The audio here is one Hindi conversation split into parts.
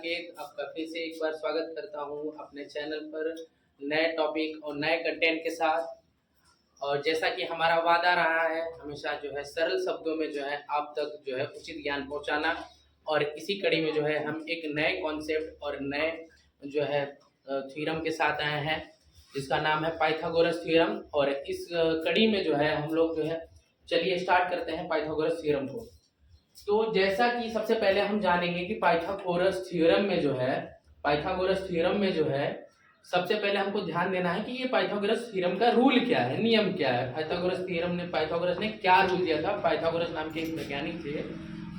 साकेत आपका फिर से एक बार स्वागत करता हूं अपने चैनल पर नए टॉपिक और नए कंटेंट के साथ। और जैसा कि हमारा वादा रहा है हमेशा जो है सरल शब्दों में जो है आप तक जो है उचित ज्ञान पहुंचाना। और इसी कड़ी में जो है हम एक नए कॉन्सेप्ट और नए जो है थ्योरम के साथ आए हैं जिसका नाम है पाइथागोरस थ्योरम। और इस कड़ी में जो है हम लोग जो है चलिए स्टार्ट करते हैं पाइथागोरस थ्योरम को। तो जैसा कि सबसे पहले हम जानेंगे कि पाइथागोरस थ्योरम में जो है सबसे पहले हमको ध्यान देना है कि ये पाइथागोरस थ्योरम का रूल क्या है, नियम क्या है। पाइथागोरस ने क्या रूल दिया था। पाइथागोरस नाम के एक वैज्ञानिक थे,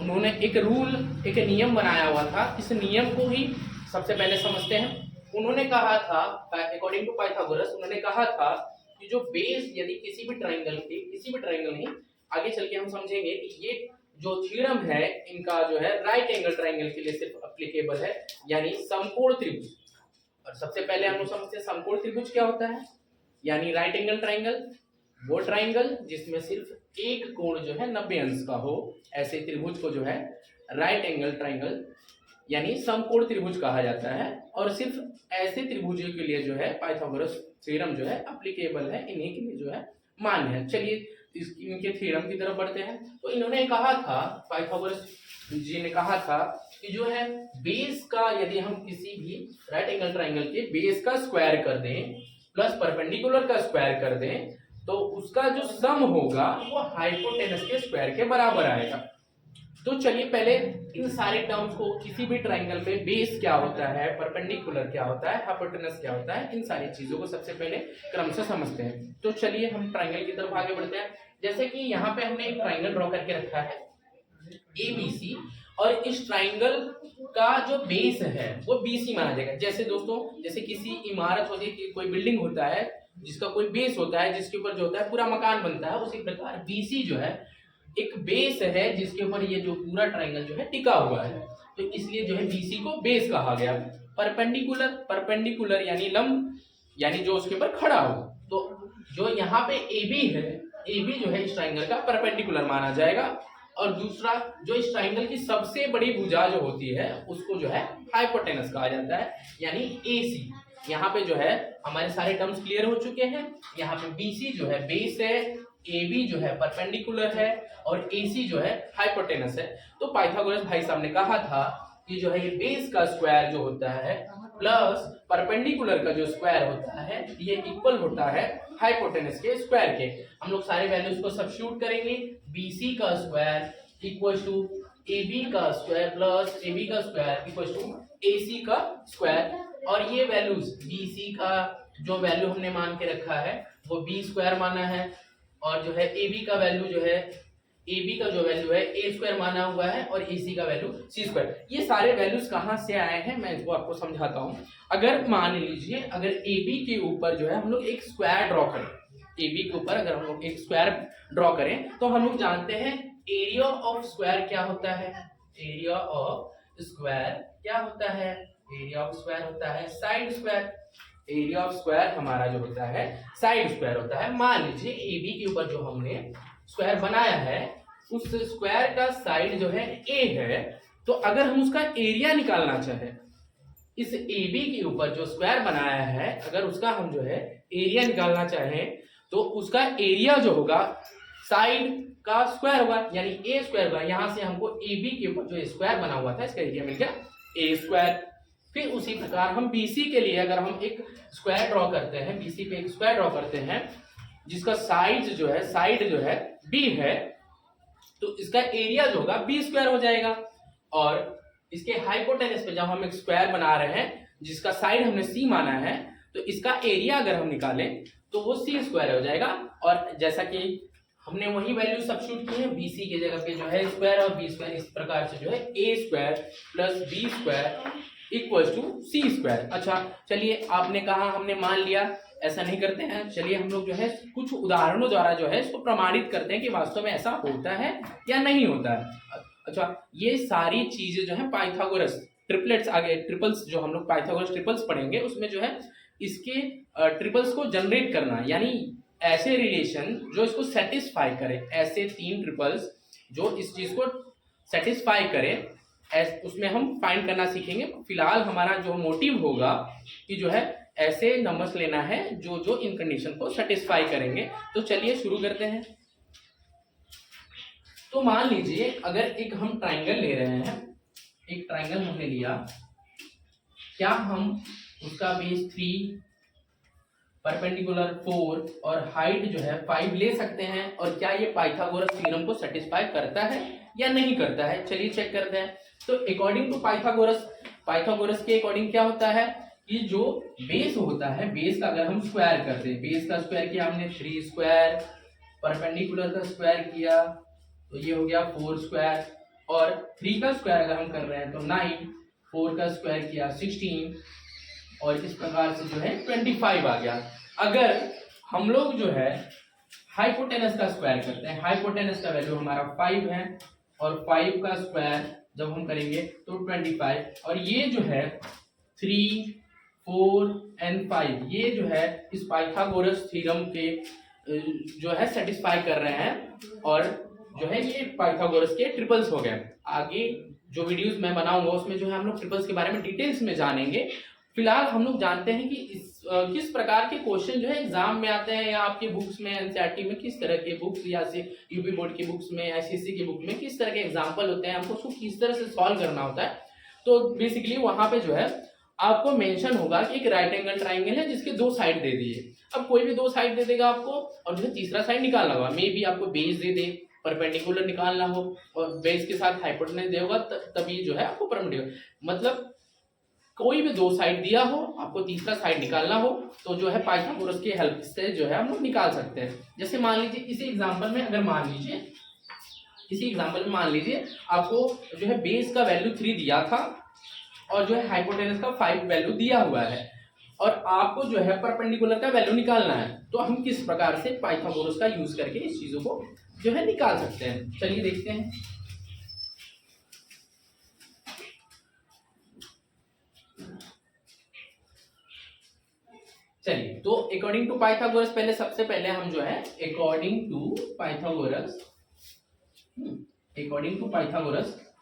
उन्होंने एक रूल एक नियम बनाया हुआ था। इस नियम को ही सबसे पहले समझते हैं। उन्होंने कहा था, अकॉर्डिंग टू पाइथागोरस उन्होंने कहा था कि जो बेस यदि किसी भी ट्राइंगल नहीं, आगे चल के हम समझेंगे कि ये जो थ्योरम है इनका जो है राइट एंगल ट्राइंगल के लिए सिर्फ एप्लीकेबल है, यानी समकोण त्रिभुज। और सबसे पहले हम लोग समझते हैं समकोण त्रिभुज क्या होता है, यानी राइट एंगल ट्राइंगल वो ट्राइंगल जिसमें सिर्फ एक कोण जो है 90 अंश का हो, ऐसे त्रिभुज को जो है राइट एंगल ट्राइंगल यानी समकोण त्रिभुज कहा जाता है। और सिर्फ ऐसे त्रिभुजों के लिए जो है पाइथागोरस थ्योरम जो है एप्लीकेबल है, इन्हीं के लिए जो है मान्य है। चलिए इनके थ्योरम की तरफ बढ़ते हैं। तो इन्होंने कहा था, पाइथागोरस जी ने कहा था कि जो है बेस का यदि हम किसी भी राइट एंगल ट्राइंगल के बेस का स्क्वायर कर दें प्लस परपेंडिकुलर का स्क्वायर कर दें तो उसका जो सम होगा वो हाइपोटेनस के स्क्वायर के बराबर आएगा। तो चलिए पहले इन सारे टर्म्स को, किसी भी ट्राइंगल में बेस क्या होता है, परपेंडिकुलर क्या होता है, हाइपोटेनस क्या होता है, इन सारी चीजों को सबसे पहले क्रमशः समझते हैं। तो चलिए हम ट्राइंगल की तरफ आगे बढ़ते हैं। जैसे कि यहाँ पे हमने एक ट्राइंगल ड्रॉ करके रखा है ABC, और इस ट्राइंगल का जो बेस है वो BC माना जाएगा। जैसे दोस्तों, जैसे किसी इमारत होती है, कोई बिल्डिंग होता है जिसका कोई बेस होता है, जिसके ऊपर जो होता है पूरा मकान बनता है, उसी प्रकार BC जो है एक बेस है जिसके ऊपर ये जो पूरा ट्राइंगल जो है टिका हुआ है। तो इसलिए जो है BC को बेस कहा गया। परपेंडिकुलर यानी लंब, यानी जो उसके ऊपर खड़ा हो। तो जो यहाँ पे AB है, AB जो है इस ट्राइंगल का परपेंडिकुलर माना जाएगा। और दूसरा जो इस ट्राइंगल की सबसे बड़ी भुजा जो होती है उसको जो है हाइपोटेनस कहा जाता है, यानी AC। यहाँ पे जो है हमारे सारे टर्म्स क्लियर हो चुके हैं। यहाँ पे BC जो है बेस है, AB जो है परपेंडिकुलर है और AC जो है हाइपोटेनस है। तो पाइथागोरस भाई साहब ने कहा था कि जो है ये बेस का स्क्वायर जो होता है प्लस परपेंडिकुलर का जो स्क्वायर होता है ये इक्वल होता है हाइपोटेनस के स्क्वायर के। हम लोग सारे वैल्यूज को सब्स्टिट्यूट करेंगे। BC का स्क्वायर इक्वल टू AB का स्क्वायर प्लस AB का स्क्वायर इक्वल टू AC का स्क्वायर। और ये वैल्यूज BC का जो वैल्यू हमने मान के रखा है वो B स्क्वायर माना है, और जो है AB का वैल्यू जो है AB का जो वैल्यू है A स्क्वायर माना हुआ है, और AC का वैल्यू C स्क्वायर। ये सारे वैल्यूज कहाँ से आए हैं मैं इसको आपको समझाता हूँ। अगर मान लीजिए अगर AB के ऊपर जो है हम लोग एक स्क्वायर ड्रॉ करें, AB के ऊपर अगर हम लोग एक स्क्वायर ड्रॉ करें तो हम लोग जानते हैं एरिया ऑफ स्क्वायर क्या होता है। एरिया ऑफ स्क्वायर क्या होता है? एरिया ऑफ स्क्वायर होता है side square. Area of square हमारा जो होता है साइड स्क्वायर होता है। मान लीजिए AB के ऊपर जो हमने स्क्वायर बनाया है उस स्क्वायर का साइड जो है A है, तो अगर हम उसका एरिया निकालना चाहें, इस AB के ऊपर जो स्क्वायर बनाया है अगर उसका हम जो है एरिया निकालना चाहें तो उसका एरिया जो होगा साइड का स्क्वायर होगा, यानी A स्क्वायर होगा। यहां से हमको AB के ऊपर जो स्क्वायर बना हुआ था इसका एरिया मिल गया A स्क्वायर। फिर उसी प्रकार हम BC के लिए अगर हम एक स्क्वायर ड्रॉ करते हैं, BC पे एक स्क्वायर ड्रॉ करते हैं जिसका साइड जो है B है, तो इसका एरिया जो होगा B स्क्वायर हो जाएगा। और इसके हाइपोटेनस पे जब हम एक स्क्वायर बना रहे हैं जिसका साइड हमने C माना है, तो इसका एरिया अगर हम निकालें तो वो C स्क्वायर हो जाएगा। और जैसा कि हमने वही वैल्यू सब्स्टिट्यूट की है, BC की जगह पे जो है स्क्वायर और B स्क्वायर, इस प्रकार से जो है A square plus B square equal to C square. अच्छा चलिए, आपने कहा हमने मान लिया, ऐसा नहीं करते हैं। चलिए हम लोग जो है कुछ उदाहरणों द्वारा जो है इसको प्रमाणित करते हैं कि वास्तव में ऐसा होता है या नहीं होता है। अच्छा, ये सारी चीजें जो है पाइथागोरस ट्रिपलेट्स, आगे ट्रिपल्स जो हम लोग पाइथागोरस ट्रिपल्स पढ़ेंगे उसमें जो है इसके ट्रिपल्स को जनरेट करना, यानी ऐसे रिलेशन जो इसको सेटिस्फाई करे, ऐसे 3 ट्रिपल्स जो इस चीज को सेटिस्फाई करे, उसमें हम फाइंड करना सीखेंगे। फिलहाल हमारा जो मोटिव होगा कि जो है ऐसे नंबर्स लेना है जो जो इन कंडीशन को सेटिस्फाई करेंगे। तो चलिए शुरू करते हैं। तो मान लीजिए अगर एक हम ट्राइंगल ले रहे हैं, एक ट्राइंगल हमने लिया, क्या हम उसका बेस 3, परपेंडिकुलर 4 और हाइट जो है 5 ले सकते हैं? और क्या ये पाइथागोरस थ्योरम को सेटिस्फाई करता है या नहीं करता है? चलिए चेक करते हैं। तो अकॉर्डिंग टू पाइथागोरस के अकॉर्डिंग क्या होता है कि जो बेस होता है, बेस का अगर हम स्क्वायर करते हैं, बेस का स्क्वायर किया हमने 3 स्क्वायर, परपेंडिकुलर का स्क्वायर किया तो ये हो गया 4 स्क्वायर, और 3 का स्क्वायर अगर हम कर रहे हैं तो 9, 4 का स्क्वायर किया 16, और इस प्रकार से जो है 25 आ गया। अगर हम लोग जो है हाइपोटेनस का स्क्वायर करते हैं, हाइपोटेनस का वैल्यू हमारा 5 है, और 5 का स्क्वायर जब हम करेंगे तो 25, और ये जो है 3, 4 एंड 5 ये जो है इस पाइथागोरस थ्योरम के जो है सेटिस्फाई कर रहे हैं, और जो है ये पाइथागोरस के ट्रिपल्स हो गए। आगे जो वीडियोस मैं बनाऊंगा उसमें जो है हम लोग ट्रिपल्स के बारे में डिटेल्स में जानेंगे। फिलहाल हम लोग जानते हैं कि किस प्रकार के क्वेश्चन जो है एग्जाम में आते हैं, या आपके बुक्स में एनसीईआरटी में किस तरह के बुक्स, या से यूपी बोर्ड की बुक्स में, एसएससी की बुक में किस तरह के एग्जाम्पल होते हैं, हमको उसको किस तरह से सॉल्व करना होता है। तो बेसिकली वहां पे जो है आपको मेंशन होगा कि एक राइट एंगल ट्राइंगल है जिसके 2 साइड दे दिए। अब कोई भी 2 साइड दे देगा आपको, और जो है तीसरा साइड निकालना होगा। मे बी आपको बेस दे दे, परपेंडिकुलर निकालना हो, और बेस के साथ हाइपोटेनस देगा तभी जो है आपको परपेंडिकुलर, मतलब कोई भी 2 साइड दिया हो, आपको तीसरा साइड निकालना हो, तो जो है पाइथागोरस की हेल्प से जो है हम लोग निकाल सकते हैं। जैसे मान लीजिए इसी एग्जांपल में मान लीजिए आपको जो है बेस का वैल्यू 3 दिया था, और जो है हाइपोटेनस का 5 वैल्यू दिया हुआ है, और आपको जो है परपेंडिकुलर का वैल्यू निकालना है। तो हम किस प्रकार से पाइथागोरस का यूज करके इस चीजों को जो है निकाल सकते हैं, चलिए देखते हैं। चलिए, तो अकॉर्डिंग टू पाइथागोरस सबसे पहले हम जो है अकॉर्डिंग टू पाइथागोरस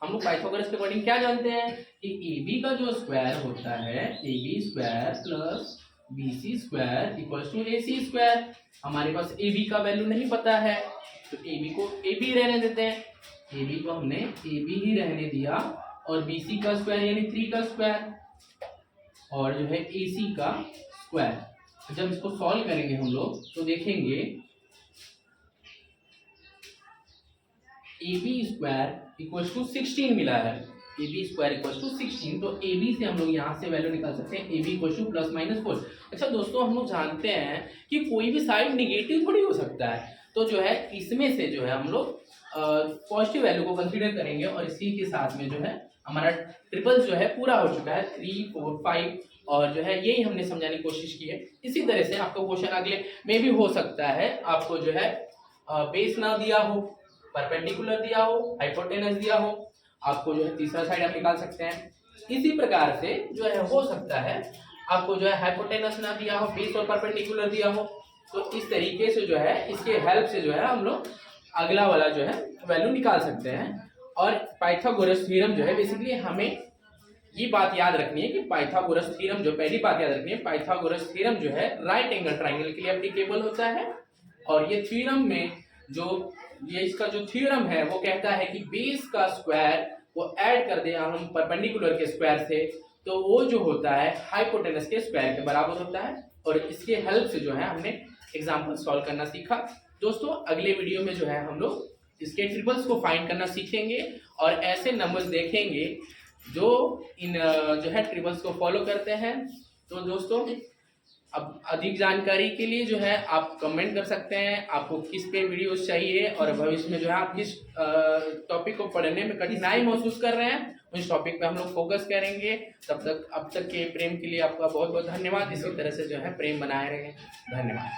हम लोग पाइथागोरस के अकॉर्डिंग क्या जानते हैं कि AB का जो स्क्वायर होता है, AB square plus BC square equals to AC square. हमारे पास AB का वैल्यू नहीं पता है, तो AB को AB रहने देते हैं, AB को हमने AB ही रहने दिया, और BC का स्क्वायर यानी 3 का स्क्वायर, और जो है AC का स्क्वायर। जब इसको सॉल्व करेंगे हम लोग तो देखेंगे AB स्क्वायर इक्वल्स टू 16 मिला है, AB स्क्वायर इक्वल्स टू 16। तो AB से हम लोग यहाँ से वैल्यू निकाल सकते हैं, AB equals two plus minus 4। अच्छा दोस्तों, हम लोग जानते हैं कि कोई भी साइड निगेटिव थोड़ी हो सकता है, तो जो है इसमें से जो है हम लोग पॉजिटिव वैल्यू को कंसीडर करेंगे, और इसी के साथ में जो है हमारा ट्रिपल जो है पूरा हो चुका है, 3, 4, 5, और जो है यही हमने समझाने की कोशिश की है। इसी तरह से आपका क्वेश्चन अगले में भी हो सकता है, आपको जो है बेस ना दिया हो, परपेंडिकुलर दिया हो, हाइपोटेनस दिया हो, आपको जो है तीसरा साइड आप निकाल सकते हैं। इसी प्रकार से जो है हो सकता है आपको जो है हाइपोटेनस ना दिया हो, बेस और परपेंडिकुलर दिया हो, तो इस तरीके से जो है इसके हेल्प से जो है हम लोग अगला वाला जो है वैल्यू निकाल सकते हैं। और पाइथागोरस थ्योरम जो है बेसिकली हमें ये बात याद रखनी है कि पाइथागोरस थ्योरम जो पहली बात याद रखनी है, पाइथागोरस थ्योरम जो है राइट एंगल ट्राइंगल के लिए एप्लीकेबल होता है। और ये थ्योरम में जो ये इसका जो थ्योरम है वो कहता है कि बेस का स्क्वायर वो ऐड कर दे हम परपेंडिकुलर के स्क्वायर से, तो वो जो होता है हाइपोटेनस के स्क्वायर के बराबर होता है। और इसके हेल्प से जो है हमने एग्जाम्पल सॉल्व करना सीखा। दोस्तों अगले वीडियो में जो है हम लोग इसके ट्रिपल्स को फाइंड करना सीखेंगे, और ऐसे नंबर्स देखेंगे जो इन जो है ट्रिपल्स को फॉलो करते हैं। तो दोस्तों अब अधिक जानकारी के लिए जो है आप कमेंट कर सकते हैं आपको किस पे वीडियोस चाहिए, और भविष्य में जो है आप किस टॉपिक को पढ़ने में कठिनाई महसूस कर रहे हैं उस टॉपिक पे हम लोग फोकस करेंगे। तब तक अब तक के प्रेम के लिए आपका बहुत बहुत धन्यवाद। इसी तरह से जो है प्रेम बनाए रहें। धन्यवाद।